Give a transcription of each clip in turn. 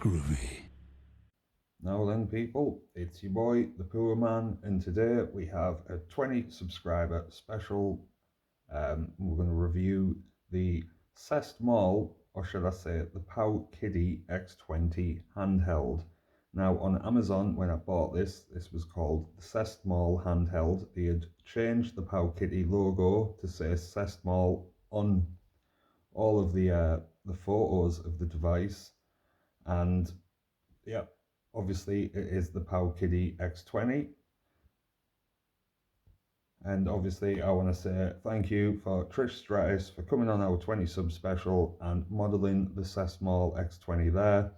groovy. Now then, people, it's your boy, the Poor Man, and today we have a 20 subscriber special. We're going to review the Mall, or should I say, the Powkiddy X20 handheld. Now, on Amazon, when I bought this was called the Mall handheld. They had changed the Powkiddy logo to say Mall on all of the photos of the device, and yeah, obviously it is the Powkiddy X20. And obviously I want to say thank you for Trish Stratus for coming on our 20 sub special and modelling the Mall X20 there.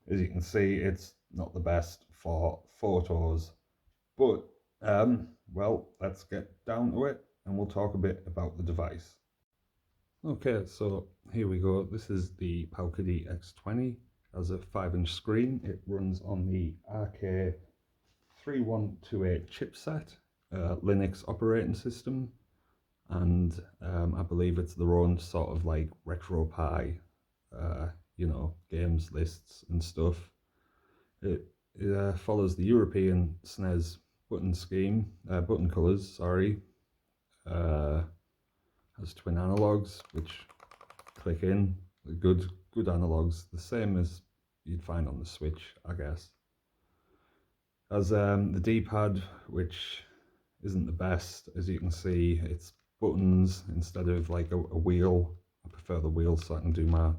As you can see, it's not the best for photos, but well, let's get down to it and we'll talk a bit about the device. Okay, so here we go. This is the Powkiddy X20. Has a 5-inch screen. It runs on the RK3128 chipset, Linux operating system, and I believe it's their own sort of like RetroPie, games lists and stuff. It follows the European SNES button colours, sorry. Has twin analogues, which click in, good analogues, the same as you'd find on the Switch, I guess. Has the D-pad, which isn't the best. As you can see, it's buttons instead of like a wheel. I prefer the wheel so I can do my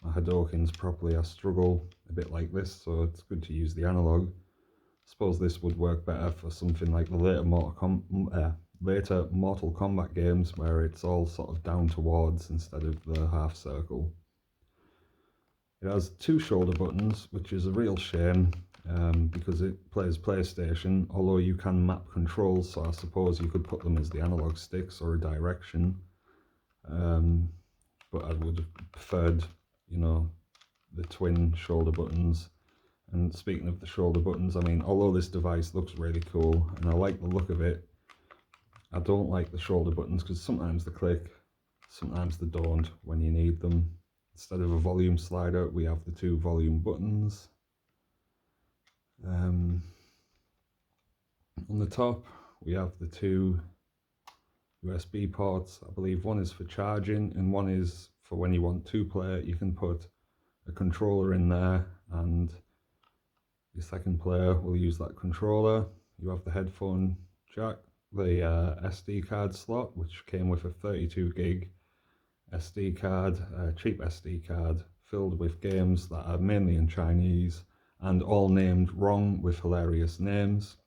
Hadokens properly. I struggle a bit like this, so it's good to use the analog. I suppose this would work better for something like the later Mortal Kombat games where it's all sort of down towards instead of the half circle. It has 2 shoulder buttons, which is a real shame because it plays PlayStation, although you can map controls, so I suppose you could put them as the analog sticks or a direction. But I would have preferred, the twin shoulder buttons. And speaking of the shoulder buttons, I mean, although this device looks really cool and I like the look of it, I don't like the shoulder buttons because sometimes they click, sometimes they don't when you need them. Instead of a volume slider, we have the 2 volume buttons. On the top, we have the 2 USB ports. I believe one is for charging and one is for when you want 2-player. You can put a controller in there and your second player will use that controller. You have the headphone jack, the SD card slot, which came with a 32 gig SD card, cheap SD card, filled with games that are mainly in Chinese and all named wrong with hilarious names.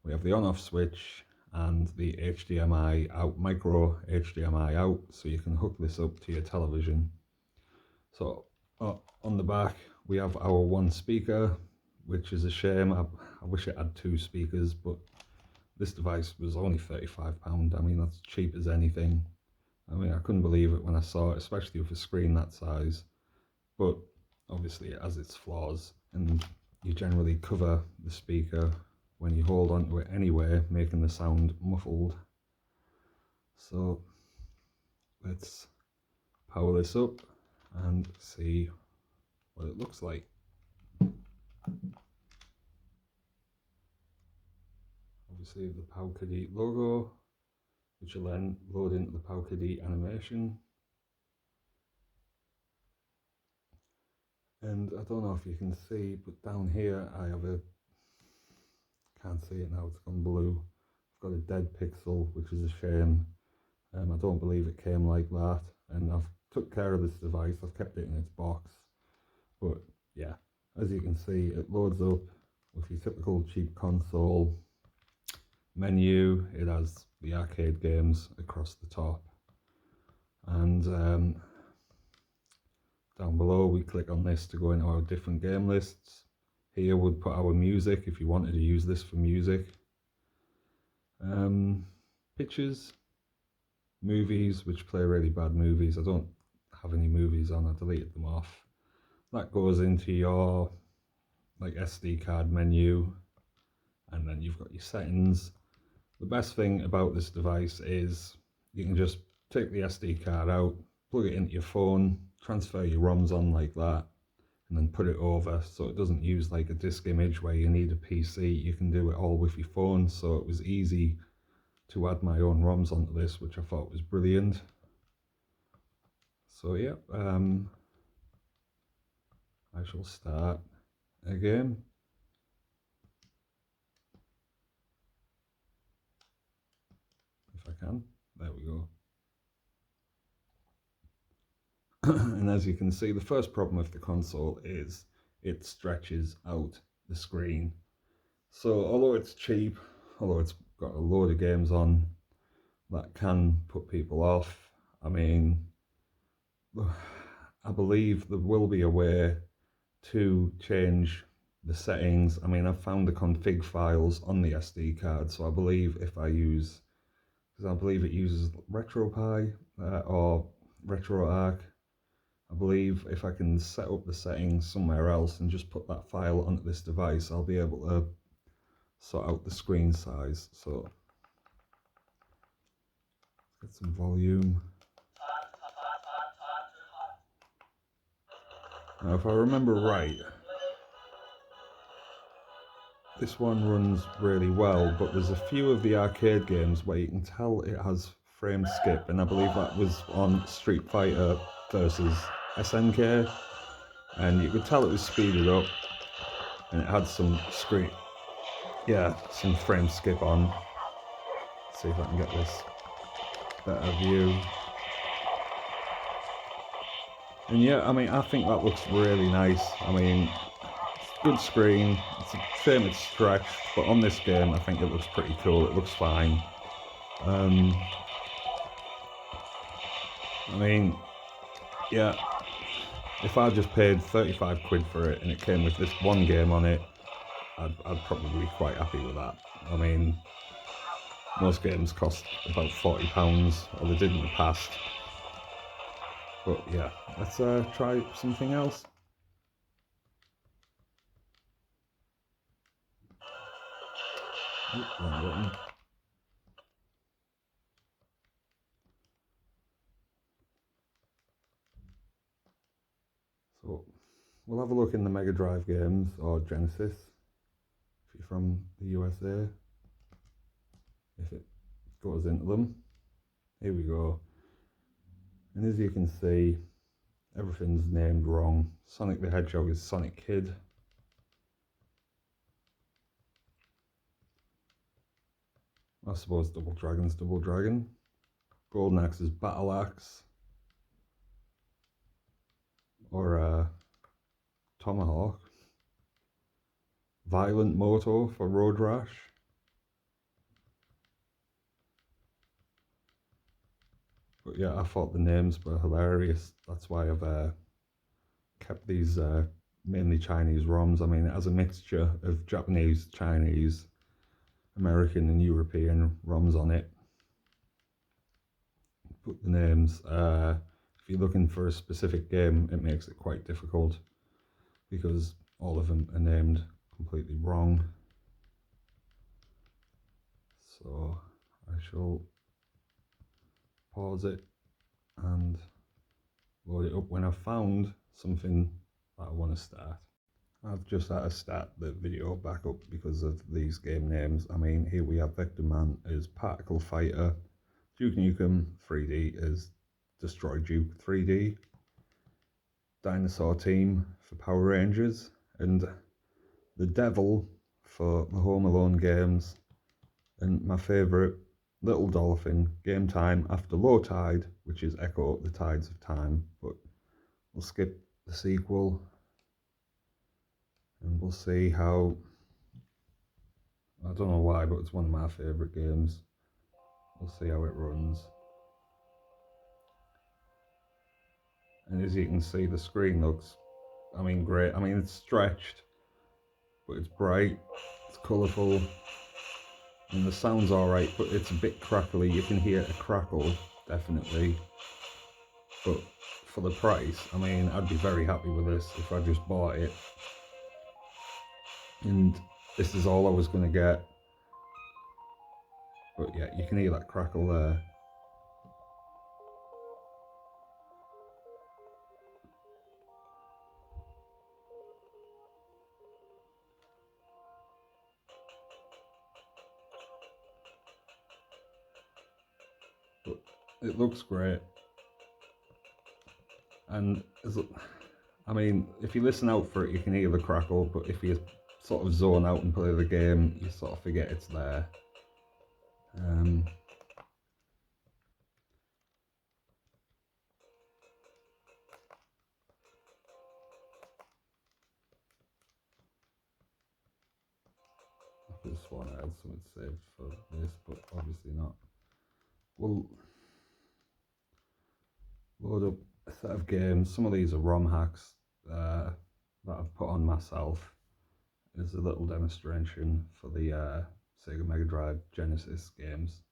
We have the on-off switch and the HDMI out, micro HDMI out, so you can hook this up to your television. So on the back we have our 1 speaker, which is a shame. I wish it had 2 speakers, but this device was only £35. I mean, that's cheap as anything. I mean, I couldn't believe it when I saw it, especially with a screen that size. But obviously it has its flaws, and you generally cover the speaker when you hold onto it anyway, making the sound muffled. So let's power this up and see what it looks like. Obviously the Powkiddy logo, which will then load into the Powkiddy animation. And I don't know if you can see, but down here I have can't see it now, it's gone blue. I've got a dead pixel, which is a shame. I don't believe it came like that, and I've took care of this device. I've kept it in its box. But yeah, as you can see, it loads up with your typical cheap console menu. It has the arcade games across the top, and down below we click on this to go into our different game lists. Here we'll put our music if you wanted to use this for music. Pictures, movies, which play really bad movies. I don't have any movies on, I deleted them off. That goes into your like SD card menu, and then you've got your settings. The best thing about this device is you can just take the SD card out, plug it into your phone, transfer your ROMs on like that, and then put it over, so it doesn't use like a disk image where you need a PC. You can do it all with your phone, so it was easy to add my own ROMs onto this, which I thought was brilliant. So yeah, I shall start again. If I can, there we go. And as you can see, the first problem with the console is it stretches out the screen. So although it's cheap, although it's got a load of games on that can put people off, I mean, I believe there will be a way to change the settings. I mean, I've found the config files on the SD card, so I believe if I use, because I believe it uses RetroPie or RetroArch, I believe if I can set up the settings somewhere else and just put that file onto this device, I'll be able to sort out the screen size. So let's get some volume. Now, if I remember right, this one runs really well, but there's a few of the arcade games where you can tell it has frame skip, and I believe that was on Street Fighter versus SNK, and you could tell it was speeded up, and it had some some frame skip on. Let's see if I can get this better view. And yeah, I mean, I think that looks really nice. I mean, good screen. It's a shame it's stretched, but on this game, I think it looks pretty cool. It looks fine. I mean, yeah, if I just paid 35 quid for it and it came with this one game on it, I'd probably be quite happy with that. I mean, most games cost about £40, or they did in the past. But yeah, let's try something else. Wrong button. So we'll have a look in the Megadrive games or Genesis if you're from the USA, if it goes into them. Here we go. And as you can see, everything's named wrong. Sonic the Hedgehog is Sonic Kid. I suppose Double Dragon's Double Dragon. Golden Axe is Battle Axe. Or Tomahawk. Violent Moto for Road Rash. But yeah, I thought the names were hilarious. That's why I've kept these mainly Chinese ROMs. I mean, it has a mixture of Japanese, Chinese, American and European ROMs on it. Put the names. If you're looking for a specific game, it makes it quite difficult because all of them are named completely wrong. So I shall pause it and load it up when I've found something that I want to start. I've just had to start the video back up because of these game names. I mean, here we have Vector Man as Particle Fighter, Duke Nukem 3D as Destroy Duke 3D, Dinosaur Team for Power Rangers, and the Devil for the Home Alone games, and my favourite, Little Dolphin, Game Time After Low Tide, which is Ecco, The Tides of Time, but we'll skip the sequel and we'll see how, I don't know why, but it's one of my favourite games. We'll see how it runs. And as you can see, the screen looks, I mean, great. I mean, it's stretched, but it's bright, it's colourful, and the sound's alright, but it's a bit crackly. You can hear a crackle, definitely. But for the price, I mean, I'd be very happy with this if I just bought it. And this is all I was going to get. But yeah, you can hear that crackle there. It looks great. And I mean, if you listen out for it, you can hear the crackle, but if you sort of zone out and play the game, you sort of forget it's there. This one I had something saved for this, but obviously not. We'll load up a set of games. Some of these are ROM hacks that I've put on myself. There's a little demonstration for the Sega Megadrive Genesis games.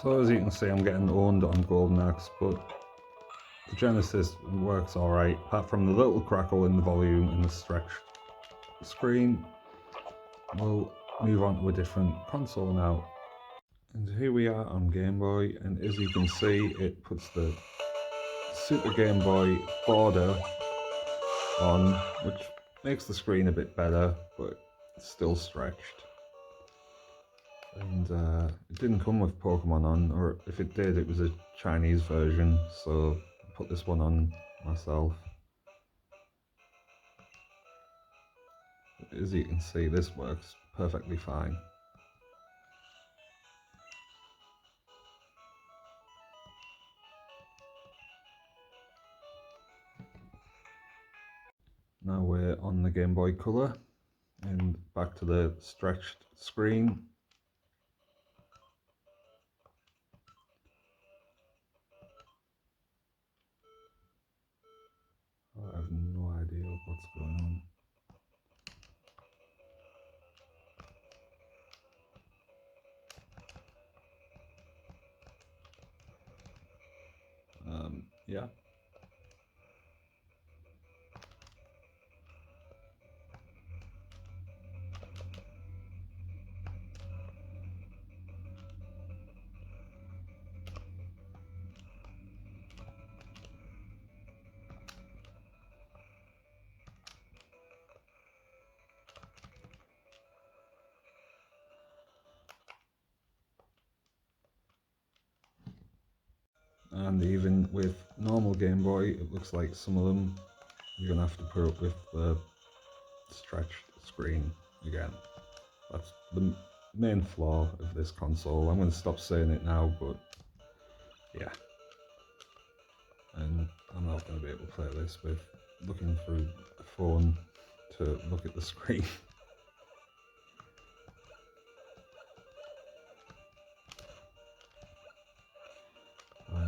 So as you can see, I'm getting owned on Golden Axe, but the Genesis works alright, apart from the little crackle in the volume and the stretched screen. We'll move on to a different console now. And here we are on Game Boy, and as you can see, it puts the Super Game Boy border on, which makes the screen a bit better, but it's still stretched. And it didn't come with Pokemon on, or if it did, it was a Chinese version, so I put this one on myself. As you can see, this works perfectly fine. Now we're on the Game Boy Color, and back to the stretched screen. I have no idea what's going on. Yeah. And even with normal Game Boy, it looks like some of them you're gonna have to put up with the stretched screen again. That's the main flaw of this console. I'm gonna stop saying it now, but yeah. And I'm not gonna be able to play this with looking through a phone to look at the screen.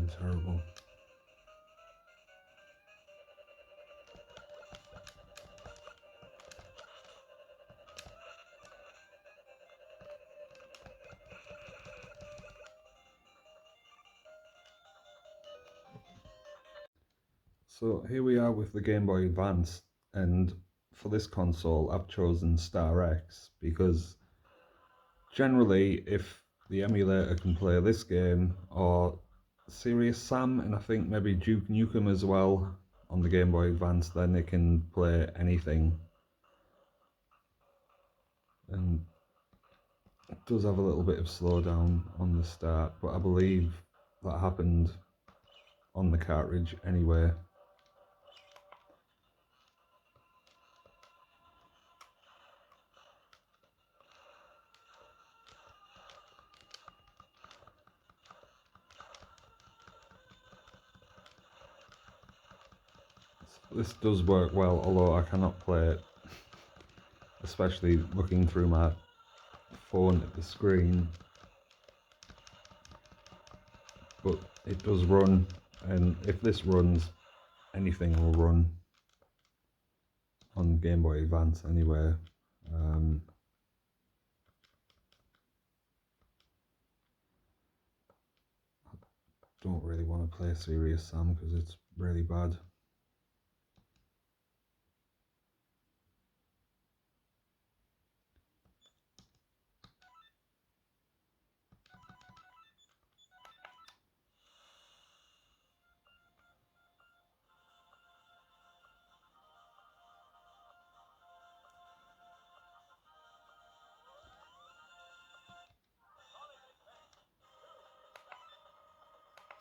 They're terrible. So here we are with the Game Boy Advance, and for this console I've chosen Star X because generally if the emulator can play this game or Serious Sam and I think maybe Duke Nukem as well on the Game Boy Advance, then it can play anything. And it does have a little bit of slowdown on the start, but I believe that happened on the cartridge anyway. This does work well, although I cannot play it, especially looking through my phone at the screen. But it does run, and if this runs, anything will run on Game Boy Advance anyway. I don't really want to play Serious Sam because it's really bad.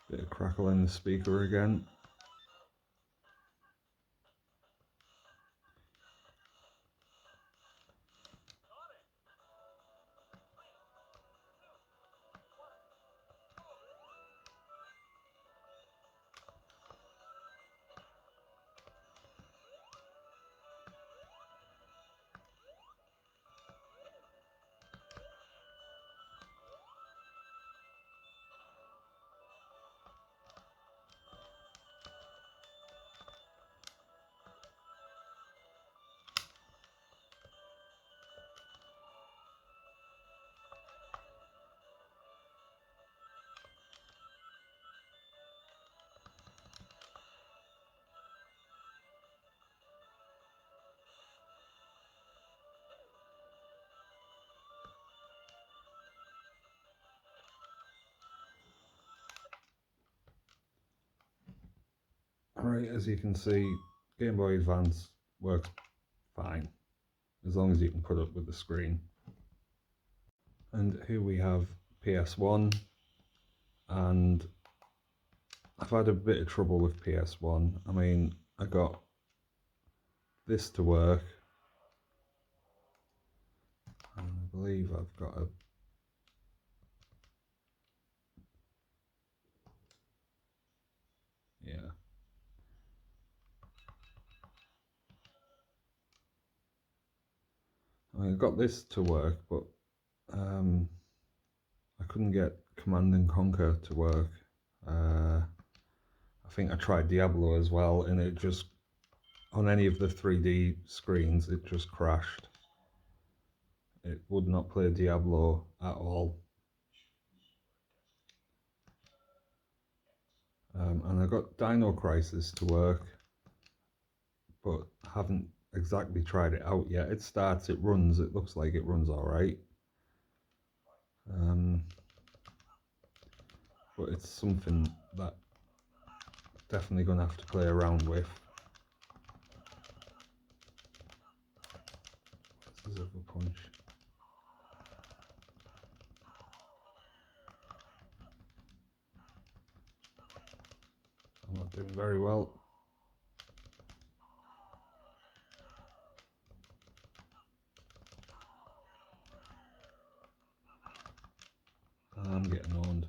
Bit of crackle in the speaker again. Alright, as you can see, Game Boy Advance works fine, as long as you can put up with the screen. And here we have PS1, and I've had a bit of trouble with PS1. I mean, I got this to work, and I believe I've got a yeah. I mean, I got this to work, but I couldn't get Command and Conquer to work. I think I tried Diablo as well, and it just, on any of the 3D screens, it just crashed. It would not play Diablo at all. And I got Dino Crisis to work, but haven't exactly tried it out yet. It starts, it runs, it looks like it runs alright. But it's something that definitely going to have to play around with. What's this other punch? I'm not doing very well. I'm getting owned.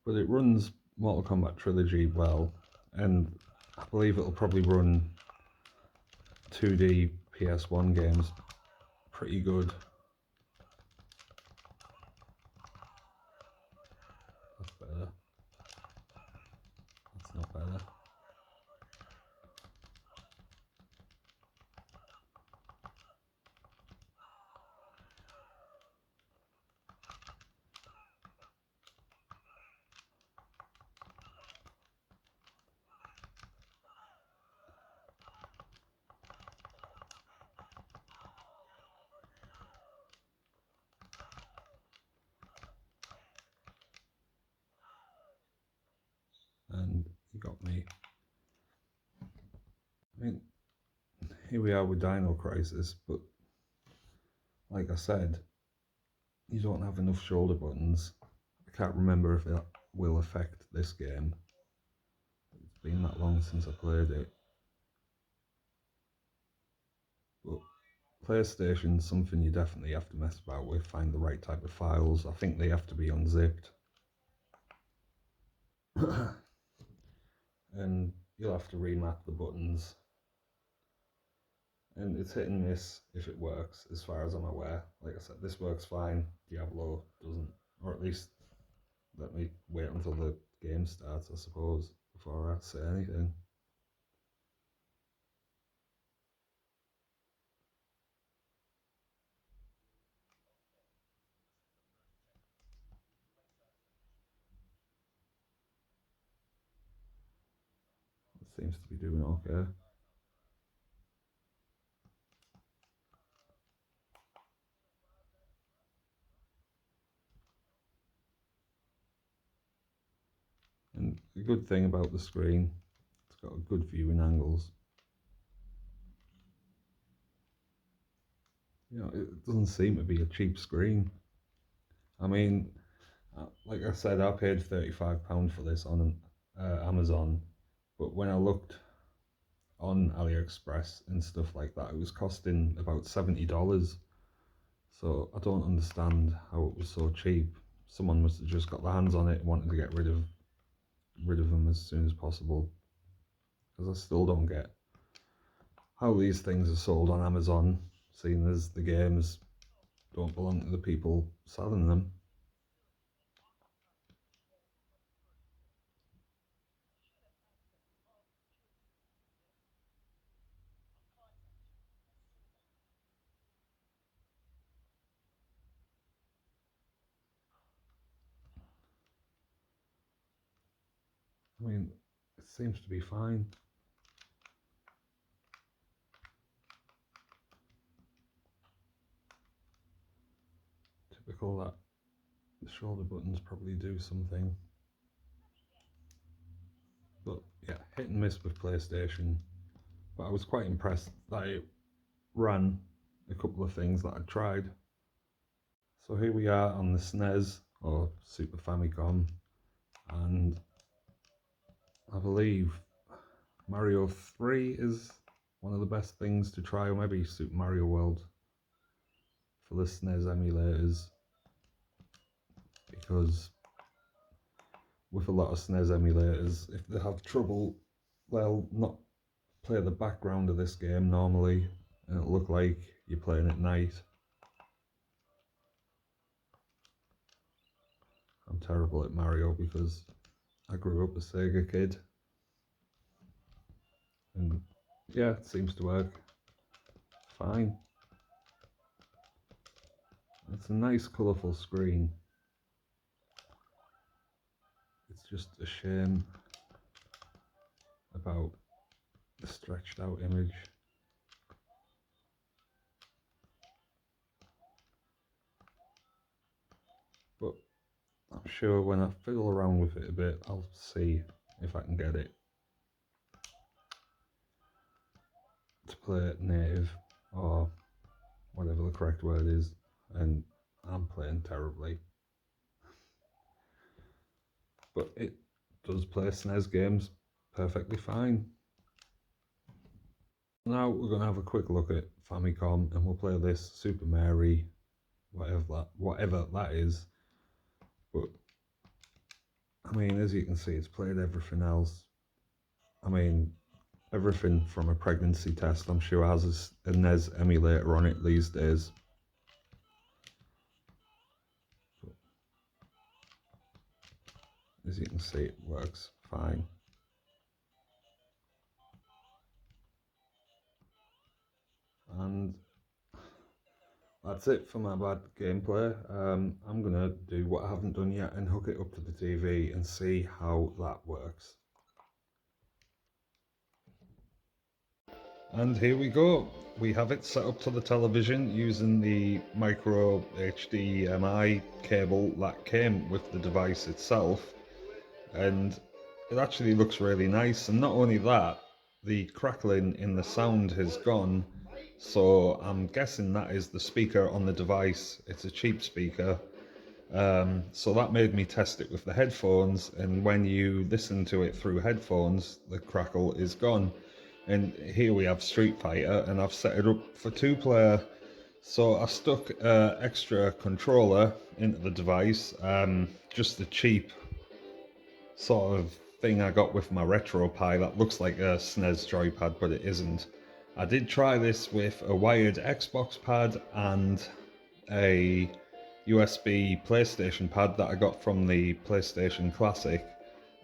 But it runs Mortal Kombat Trilogy well, and I believe it'll probably run 2D PS1 games pretty good. That's better. That's not better. And you got me. I mean, here we are with Dino Crisis, but like I said, you don't have enough shoulder buttons. I can't remember if that will affect this game. It's been that long since I played it. But PlayStation's something you definitely have to mess about with, find the right type of files. I think they have to be unzipped. And you'll have to remap the buttons. And it's hit and miss if it works, as far as I'm aware. Like I said, this works fine, Diablo doesn't. Or at least let me wait until the game starts, I suppose, before I say anything. It seems to be doing okay. And the good thing about the screen, it's got a good viewing angles. You know, it doesn't seem to be a cheap screen. I mean, like I said, I paid £35 for this on Amazon, but when I looked on AliExpress and stuff like that, it was costing about $70. So I don't understand how it was so cheap. Someone must have just got their hands on it and wanted to get rid of them as soon as possible. Because I still don't get how these things are sold on Amazon, seeing as the games don't belong to the people selling them. I mean, it seems to be fine. Typical that the shoulder buttons probably do something. But yeah, hit and miss with PlayStation. But I was quite impressed that it ran a couple of things that I'd tried. So here we are on the SNES or Super Famicom, and I believe Mario 3 is one of the best things to try, or maybe Super Mario World for the SNES emulators, because with a lot of SNES emulators, if they have trouble, they'll not play the background of this game normally, and it'll look like you're playing at night. I'm terrible at Mario because I grew up a Sega kid, and yeah, it seems to work fine. It's a nice colourful screen. It's just a shame about the stretched out image. But I'm sure when I fiddle around with it a bit, I'll see if I can get it to play it native, or whatever the correct word is, and I'm playing terribly. But it does play SNES games perfectly fine. Now we're going to have a quick look at Famicom, and we'll play this Super Mario, whatever that is. But I mean, as you can see, it's played everything else I mean, everything from a pregnancy test, I'm sure, has a NES emulator on it these days. As you can see, it works fine. And that's it for my bad gameplay. I'm gonna do what I haven't done yet and hook it up to the TV and see how that works. And here we go. We have it set up to the television using the micro HDMI cable that came with the device itself. And it actually looks really nice. And not only that, the crackling in the sound has gone. So I'm guessing that is the speaker on the device. It's a cheap speaker. So that made me test it with the headphones, and when you listen to it through headphones, the crackle is gone. And here we have Street Fighter, and I've set it up for 2-player. So I stuck an extra controller into the device, just the cheap sort of thing I got with my RetroPie that looks like a SNES joypad, but it isn't. I did try this with a wired Xbox pad and a USB PlayStation pad that I got from the PlayStation Classic,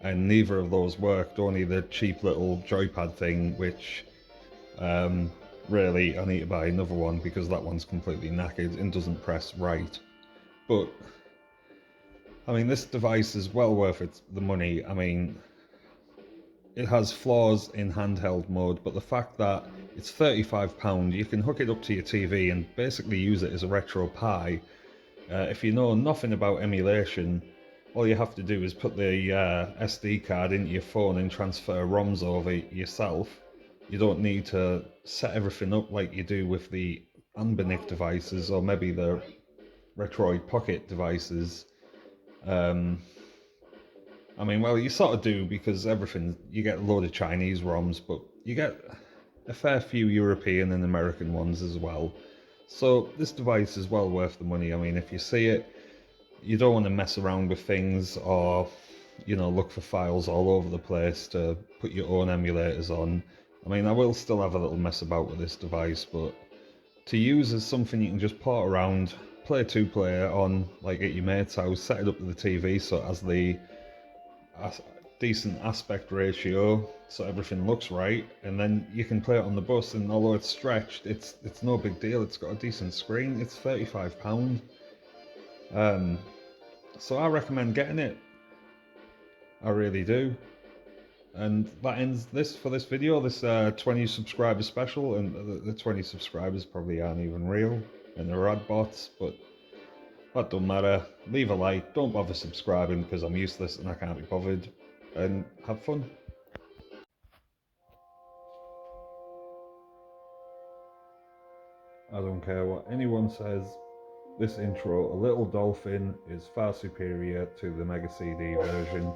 and neither of those worked, only the cheap little joypad thing, which really I need to buy another one because that one's completely knackered and doesn't press right. But I mean, this device is well worth the money. I mean, it has flaws in handheld mode, but the fact that it's £35, you can hook it up to your TV and basically use it as a RetroPie. If you know nothing about emulation, all you have to do is put the SD card into your phone and transfer ROMs over yourself. You don't need to set everything up like you do with the Anbernic devices or maybe the Retroid Pocket devices. I mean, well, you sort of do because everything, you get a load of Chinese ROMs, but you get a fair few European and American ones as well. So this device is well worth the money. I mean, if you see it, you don't want to mess around with things or, you know, look for files all over the place to put your own emulators on. I mean, I will still have a little mess about with this device, but to use as something you can just port around, play 2-player on, like at your mate's house, set it up to the TV so it has the decent aspect ratio so everything looks right, and then you can play it on the bus, and although it's stretched, it's no big deal. It's got a decent screen. It's £35. So I recommend getting it. I really do. And that ends this for this video, this 20 subscriber special, and the 20 subscribers probably aren't even real, and they're ad bots, but that don't matter. Leave a like, don't bother subscribing because I'm useless and I can't be bothered, and have fun. I don't care what anyone says, this intro, A Little Dolphin, is far superior to the Mega CD version.